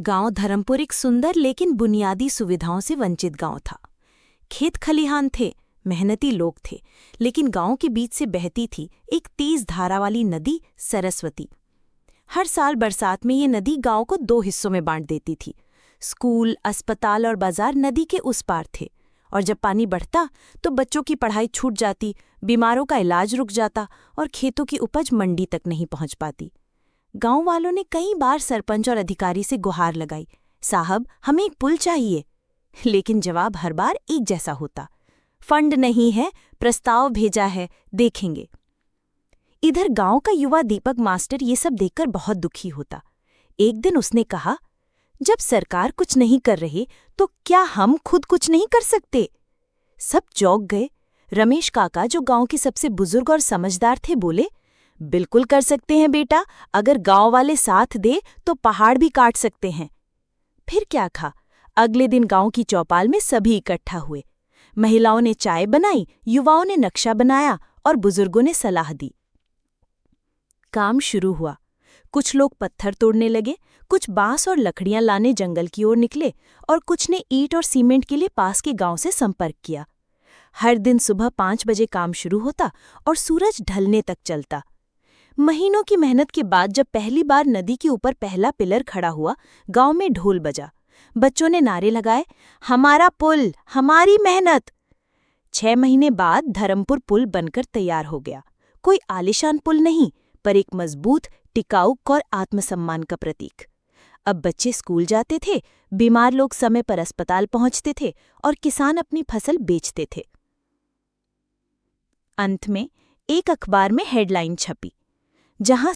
गांव धर्मपुर एक सुंदर लेकिन बुनियादी सुविधाओं से वंचित गांव था। खेत खलिहान थे, मेहनती लोग थे, लेकिन गांव के बीच से बहती थी एक तेज धारा वाली नदी सरस्वती। हर साल बरसात में ये नदी गांव को 2 हिस्सों में बांट देती थी। स्कूल, अस्पताल और बाजार नदी के उस पार थे, और जब पानी बढ़ता तो बच्चों की पढ़ाई छूट जाती, बीमारों का इलाज रुक जाता और खेतों की उपज मंडी तक नहीं पहुंच पाती। गांव वालों ने कई बार सरपंच और अधिकारी से गुहार लगाई, साहब हमें एक पुल चाहिए, लेकिन जवाब हर बार एक जैसा होता, फंड नहीं है, प्रस्ताव भेजा है, देखेंगे। इधर गांव का युवा दीपक मास्टर ये सब देखकर बहुत दुखी होता। एक दिन उसने कहा, जब सरकार कुछ नहीं कर रही तो क्या हम खुद कुछ नहीं कर सकते? सब चौंक गए। रमेश काका, जो गांव के सबसे बुजुर्ग और समझदार थे, बोले, बिल्कुल कर सकते हैं बेटा, अगर गांव वाले साथ दे तो पहाड़ भी काट सकते हैं। फिर क्या था, अगले दिन गांव की चौपाल में सभी इकट्ठा हुए। महिलाओं ने चाय बनाई, युवाओं ने नक्शा बनाया और बुजुर्गों ने सलाह दी। काम शुरू हुआ। कुछ लोग पत्थर तोड़ने लगे, कुछ बांस और लकड़ियां लाने जंगल की ओर निकले और कुछ ने ईंट और सीमेंट के लिए पास के गांव से संपर्क किया। हर दिन सुबह 5 बजे काम शुरू होता और सूरज ढलने तक चलता। महीनों की मेहनत के बाद जब पहली बार नदी के ऊपर पहला पिलर खड़ा हुआ, गांव में ढोल बजा। बच्चों ने नारे लगाए, हमारा पुल, हमारी मेहनत। 6 महीने बाद धर्मपुर पुल बनकर तैयार हो गया। कोई आलीशान पुल नहीं, पर एक मजबूत, टिकाऊ और आत्मसम्मान का प्रतीक। अब बच्चे स्कूल जाते थे, बीमार लोग समय पर अस्पताल पहुंचते थे और किसान अपनी फसल बेचते थे। अंत में एक अखबार में हेडलाइन छपी, जहां